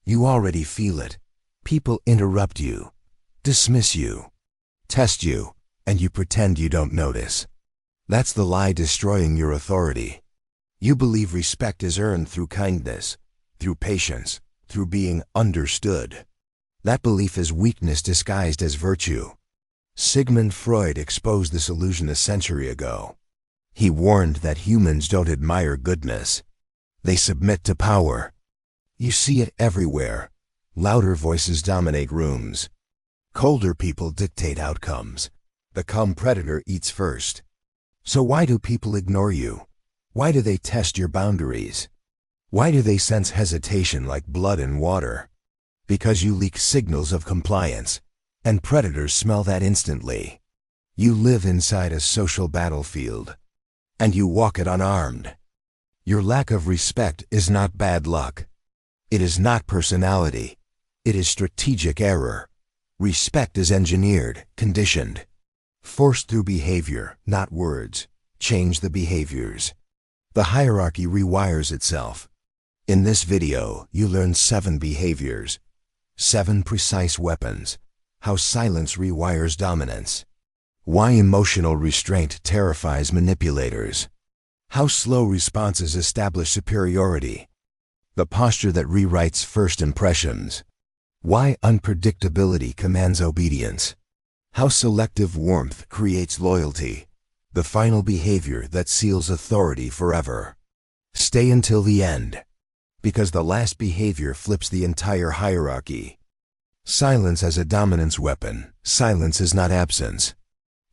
You already feel it. People interrupt you, dismiss you, test you, and you pretend you don't notice. That's the lie destroying your authority. You believe respect is earned through kindness, through patience, through being understood. That belief is weakness disguised as virtue. Sigmund Freud exposed this illusion a century ago. He warned that humans don't admire goodness. They submit to power. You see it everywhere. Louder voices dominate rooms. Colder people dictate outcomes. The calm predator eats first. So why do people ignore you? Why do they test your boundaries? Why do they sense hesitation like blood in water? Because you leak signals of compliance, and predators smell that instantly. You live inside a social battlefield, and you walk it unarmed. Your lack of respect is not bad luck. It is not personality. It is strategic error. Respect is engineered, conditioned, forced through behavior, not words. Change the behaviors. The hierarchy rewires itself. In this video, you learn 7 behaviors, 7 precise weapons, how silence rewires dominance, why emotional restraint terrifies manipulators, how slow responses establish superiority, the posture that rewrites first impressions, why unpredictability commands obedience, how selective warmth creates loyalty, the final behavior that seals authority forever. Stay until the end, because the last behavior flips the entire hierarchy. Silence as a dominance weapon. Silence is not absence.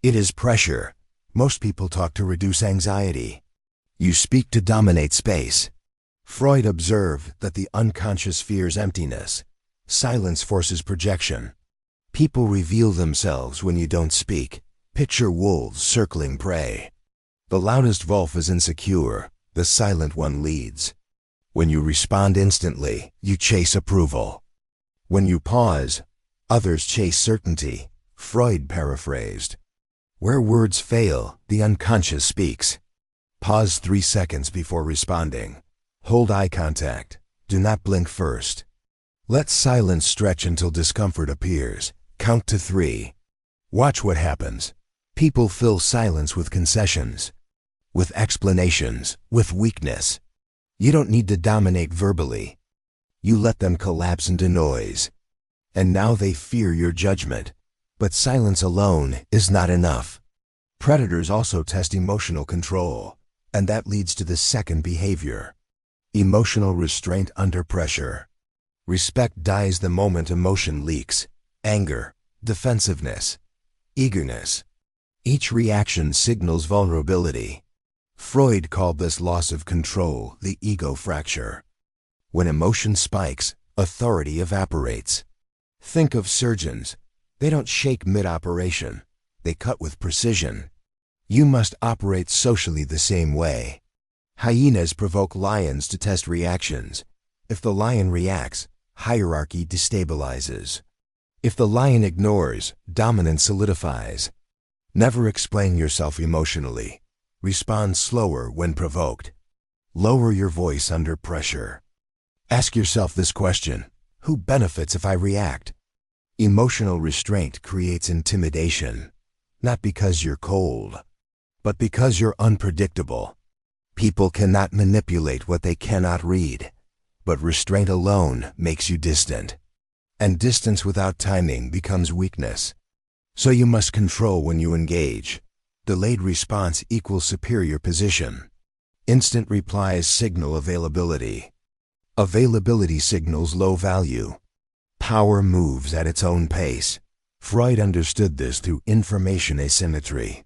It is pressure. Most people talk to reduce anxiety. You speak to dominate space. Freud observed that the unconscious fears emptiness. Silence forces projection. People reveal themselves when you don't speak. Picture wolves circling prey. The loudest wolf is insecure. The silent one leads. When you respond instantly, you chase approval. When you pause, others chase certainty. Freud paraphrased. Where words fail, the unconscious speaks. Pause 3 seconds before responding. Hold eye contact. Do not blink first. Let silence stretch until discomfort appears. Count to 3. Watch what happens. People fill silence with concessions, with explanations, with weakness. You don't need to dominate verbally. You let them collapse into noise. And now they fear your judgment. But silence alone is not enough. Predators also test emotional control, and that leads to the second behavior. Emotional restraint under pressure. Respect dies the moment emotion leaks. Anger, defensiveness, eagerness. Each reaction signals vulnerability. Freud called this loss of control the ego fracture. When emotion spikes, authority evaporates. Think of surgeons. They don't shake mid-operation. They cut with precision. You must operate socially the same way. Hyenas provoke lions to test reactions. If the lion reacts, hierarchy destabilizes. If the lion ignores, dominance solidifies. Never explain yourself emotionally. Respond slower when provoked. Lower your voice under pressure. Ask yourself this question: who benefits if I react? Emotional restraint creates intimidation, not because you're cold, but because you're unpredictable. People cannot manipulate what they cannot read, but restraint alone makes you distant. And distance without timing becomes weakness. So you must control when you engage. Delayed response equals superior position. Instant replies signal availability. Availability signals low value. Power moves at its own pace. Freud understood this through information asymmetry.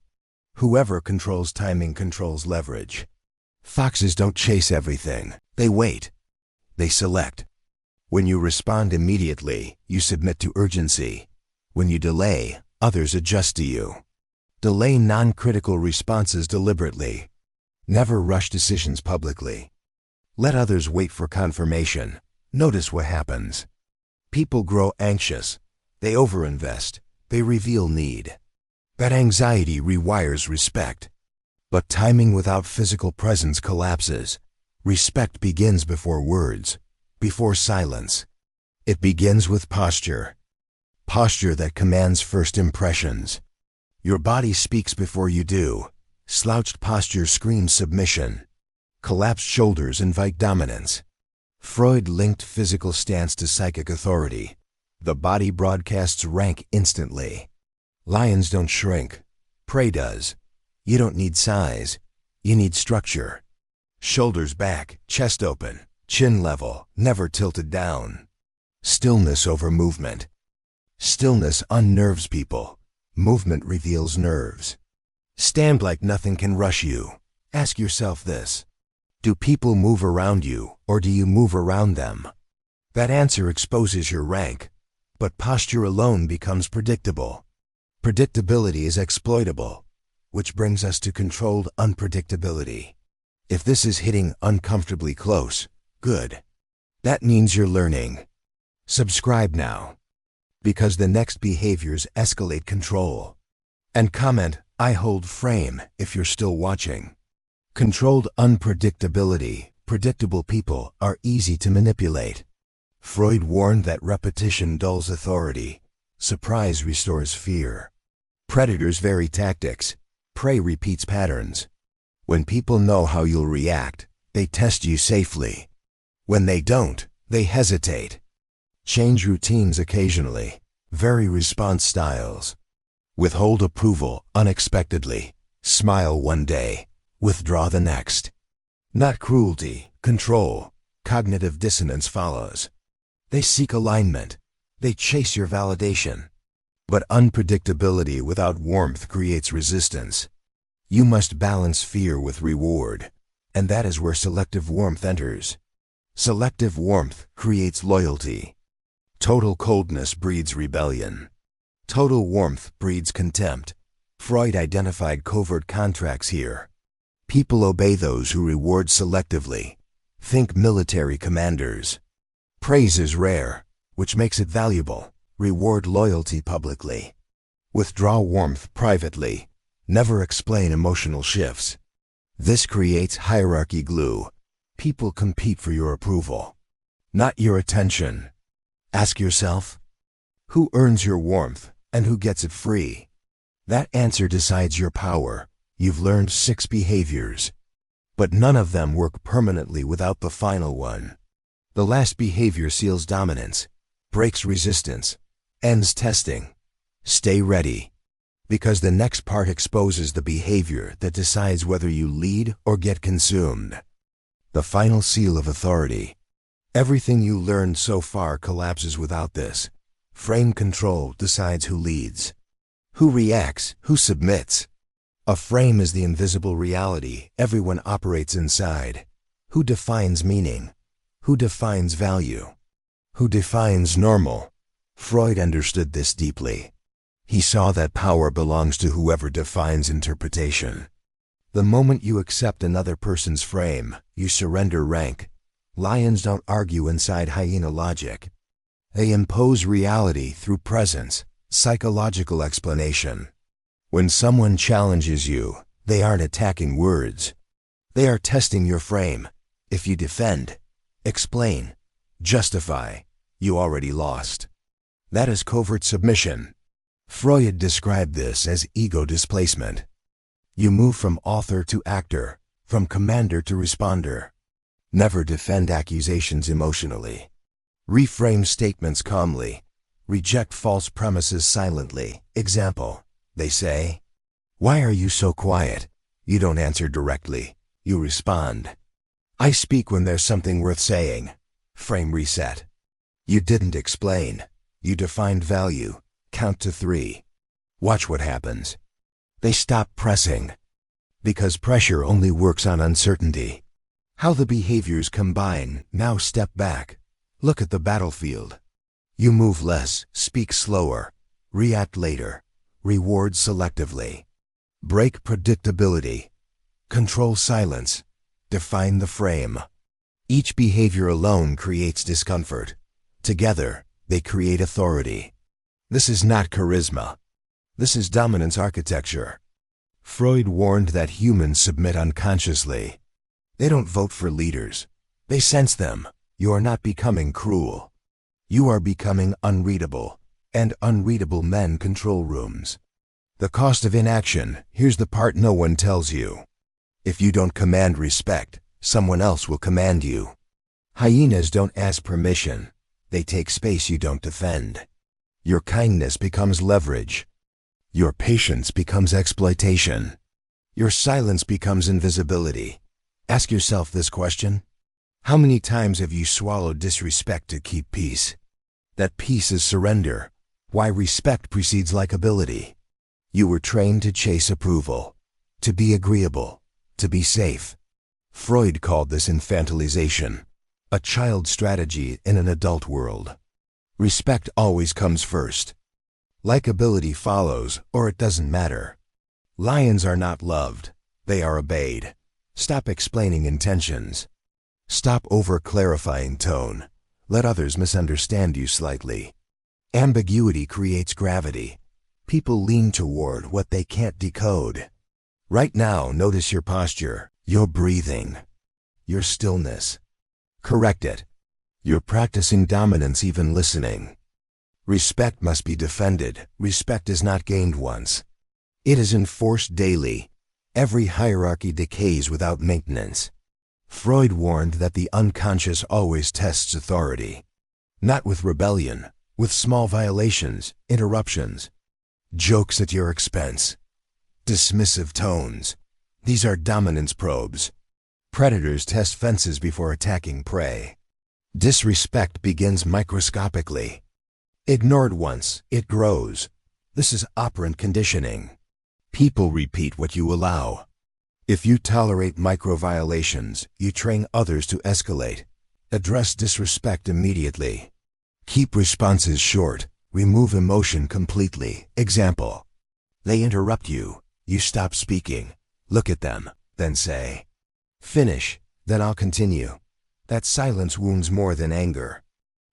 Whoever controls timing controls leverage. Foxes don't chase everything. They wait. They select. When you respond immediately, you submit to urgency. When you delay, others adjust to you. Delay non-critical responses deliberately. Never rush decisions publicly. Let others wait for confirmation. Notice what happens. People grow anxious. They overinvest. They reveal need. That anxiety rewires respect. But timing without physical presence collapses. Respect begins before words, before silence. It begins with posture. Posture that commands first impressions. Your body speaks before you do. Slouched posture screams submission. Collapsed shoulders invite dominance. Freud linked physical stance to psychic authority. The body broadcasts rank instantly. Lions don't shrink. Prey does. You don't need size. You need structure. Shoulders back, chest open, chin level, never tilted down. Stillness over movement. Stillness unnerves people. Movement reveals nerves. Stand like nothing can rush you. Ask yourself this. Do people move around you, or do you move around them? That answer exposes your rank. But posture alone becomes predictable. Predictability is exploitable, which brings us to controlled unpredictability. If this is hitting uncomfortably close, good. That means you're learning. Subscribe now, because the next behaviors escalate control. And comment, I hold frame, if you're still watching. Controlled unpredictability. Predictable people are easy to manipulate. Freud warned that repetition dulls authority. Surprise restores fear. Predators vary tactics. Prey repeats patterns. When people know how you'll react, they test you safely. When they don't, they hesitate. Change routines occasionally. Vary response styles. Withhold approval unexpectedly. Smile one day. Withdraw the next. Not cruelty, control. Cognitive dissonance follows. They seek alignment. They chase your validation. But unpredictability without warmth creates resistance. You must balance fear with reward. And that is where selective warmth enters. Selective warmth creates loyalty. Total coldness breeds rebellion. Total warmth breeds contempt. Freud identified covert contracts here. People obey those who reward selectively. Think military commanders. Praise is rare, which makes it valuable. Reward loyalty publicly. Withdraw warmth privately. Never explain emotional shifts. This creates hierarchy glue. People compete for your approval, not your attention. Ask yourself, who earns your warmth and who gets it free? That answer decides your power. You've learned 6 behaviors, but none of them work permanently without the final one. The last behavior seals dominance, breaks resistance, ends testing. Stay ready, because the next part exposes the behavior that decides whether you lead or get consumed. The final seal of authority. Everything you learned so far collapses without this. Frame control decides who leads, who reacts, who submits. A frame is the invisible reality everyone operates inside. Who defines meaning? Who defines value? Who defines normal? Freud understood this deeply. He saw that power belongs to whoever defines interpretation. The moment you accept another person's frame, you surrender rank. Lions don't argue inside hyena logic. They impose reality through presence, psychological explanation. When someone challenges you, they aren't attacking words. They are testing your frame. If you defend, explain, justify, you already lost. That is covert submission. Freud described this as ego displacement. You move from author to actor, from commander to responder. Never defend accusations emotionally. Reframe statements calmly. Reject false premises silently. Example. They say, "Why are you so quiet?" You don't answer directly. You respond. "I speak when there's something worth saying." Frame reset. You didn't explain. You defined value. Count to 3. Watch what happens. They stop pressing. Because pressure only works on uncertainty. How the behaviors combine. Now step back. Look at the battlefield. You move less, speak slower, react later, reward selectively. Break predictability. Control silence. Define the frame. Each behavior alone creates discomfort. Together, they create authority. This is not charisma. This is dominance architecture. Freud warned that humans submit unconsciously. They don't vote for leaders. They sense them. You are not becoming cruel. You are becoming unreadable, and unreadable men control rooms. The cost of inaction, here's the part no one tells you. If you don't command respect, someone else will command you. Hyenas don't ask permission. They take space you don't defend. Your kindness becomes leverage. Your patience becomes exploitation. Your silence becomes invisibility. Ask yourself this question. How many times have you swallowed disrespect to keep peace? That peace is surrender. Why respect precedes likability. You were trained to chase approval, to be agreeable, to be safe. Freud called this infantilization, a child strategy in an adult world. Respect always comes first. Likability follows, or it doesn't matter. Lions are not loved, they are obeyed. Stop explaining intentions. Stop over-clarifying tone. Let others misunderstand you slightly. Ambiguity creates gravity. People lean toward what they can't decode. Right now, notice your posture, your breathing, your stillness. Correct it. You're practicing dominance even listening. Respect must be defended. Respect is not gained once. It is enforced daily. Every hierarchy decays without maintenance. Freud warned that the unconscious always tests authority. Not with rebellion, with small violations, interruptions. Jokes at your expense. Dismissive tones. These are dominance probes. Predators test fences before attacking prey. Disrespect begins microscopically. Ignored once, it grows. This is operant conditioning. People repeat what you allow. If you tolerate micro-violations, you train others to escalate. Address disrespect immediately. Keep responses short. Remove emotion completely. Example. They interrupt you. You stop speaking. Look at them, then say, "Finish, then I'll continue." That silence wounds more than anger.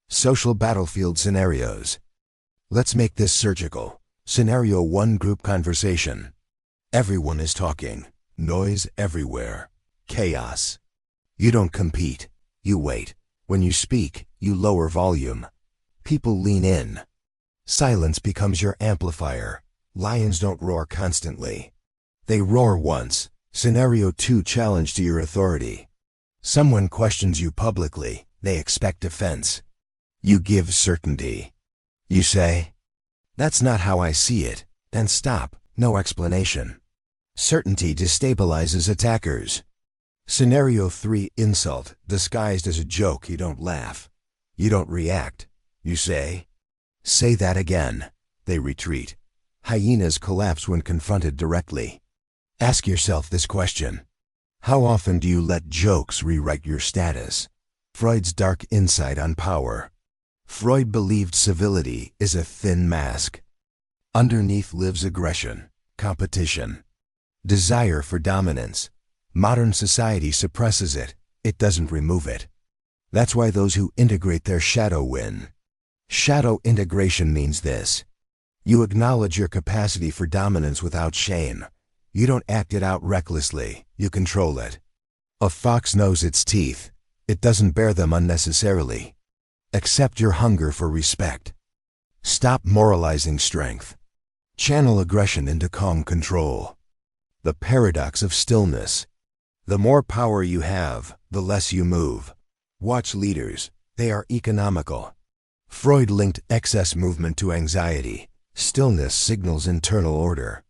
Social battlefield scenarios. Let's make this surgical. Scenario 1, group conversation. Everyone is talking. Noise everywhere. Chaos. You don't compete. You wait. When you speak, you lower volume. People lean in. Silence becomes your amplifier. Lions don't roar constantly. They roar once. Scenario 2, challenge to your authority. Someone questions you publicly. They expect defense. You give certainty. You say, "That's not how I see it." Then stop. No explanation. Certainty destabilizes attackers. Scenario 3, insult, disguised as a joke. You don't laugh. You don't react. You say that again. They retreat. Hyenas collapse when confronted directly. Ask yourself this question. How often do you let jokes rewrite your status? Freud's dark insight on power. Freud believed civility is a thin mask. Underneath lives aggression, competition, desire for dominance. Modern society suppresses it. It doesn't remove it. That's why those who integrate their shadow win. Shadow integration means this. You acknowledge your capacity for dominance without shame. You don't act it out recklessly. You control it. A fox knows its teeth. It doesn't bear them unnecessarily. Accept your hunger for respect. Stop moralizing strength. Channel aggression into calm control. The paradox of stillness. The more power you have, the less you move. Watch leaders. They are economical. Freud linked excess movement to anxiety. Stillness signals internal order.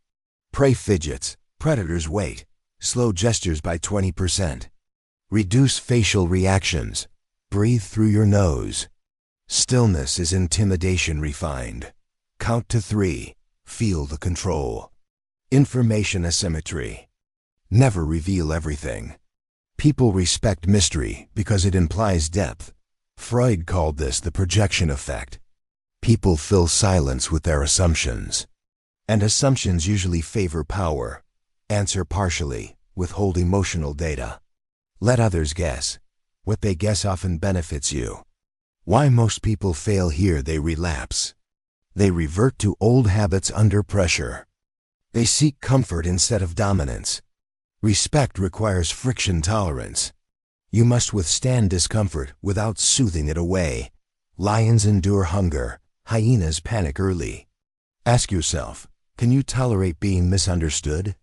Prey fidgets. Predators wait. Slow gestures by 20%. Reduce facial reactions. Breathe through your nose. Stillness is intimidation refined. Count to 3. Feel the control. Information asymmetry. Never reveal everything. People respect mystery because it implies depth. Freud called this the projection effect. People fill silence with their assumptions. And assumptions usually favor power. Answer partially, withhold emotional data. Let others guess. What they guess often benefits you. Why most people fail here? They relapse. They revert to old habits under pressure. They seek comfort instead of dominance. Respect requires friction tolerance. You must withstand discomfort without soothing it away. Lions endure hunger, hyenas panic early. Ask yourself, can you tolerate being misunderstood?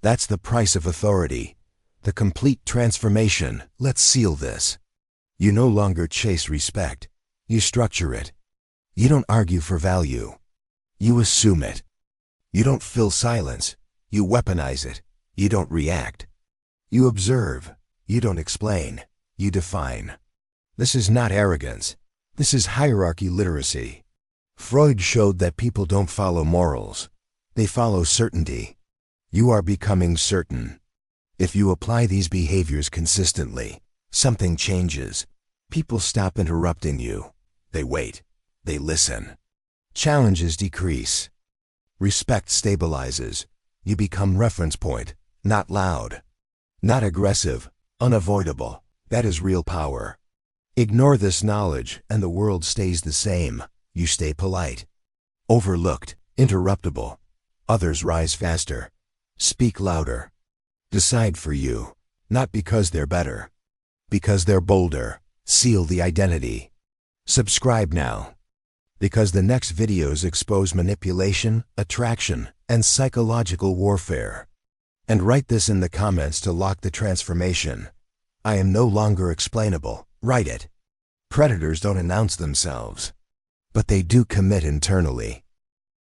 That's the price of authority. The complete transformation. Let's seal this. You no longer chase respect. You structure it. You don't argue for value. You assume it. You don't fill silence. You weaponize it. You don't react. You observe. You don't explain. You define. This is not arrogance. This is hierarchy literacy. Freud showed that people don't follow morals. They follow certainty. You are becoming certain. If you apply these behaviors consistently, something changes. People stop interrupting you. They wait. They listen. Challenges decrease. Respect stabilizes. You become reference point, not loud, not aggressive, unavoidable. That is real power. Ignore this knowledge and the world stays the same. You stay polite, overlooked, interruptible. Others rise faster. Speak louder. Decide for you, not because they're better, because they're bolder. Seal the identity. Subscribe now, because the next videos expose manipulation, attraction, and psychological warfare. And write this in the comments to lock the transformation. I am no longer explainable. Write it. Predators don't announce themselves, but they do commit internally.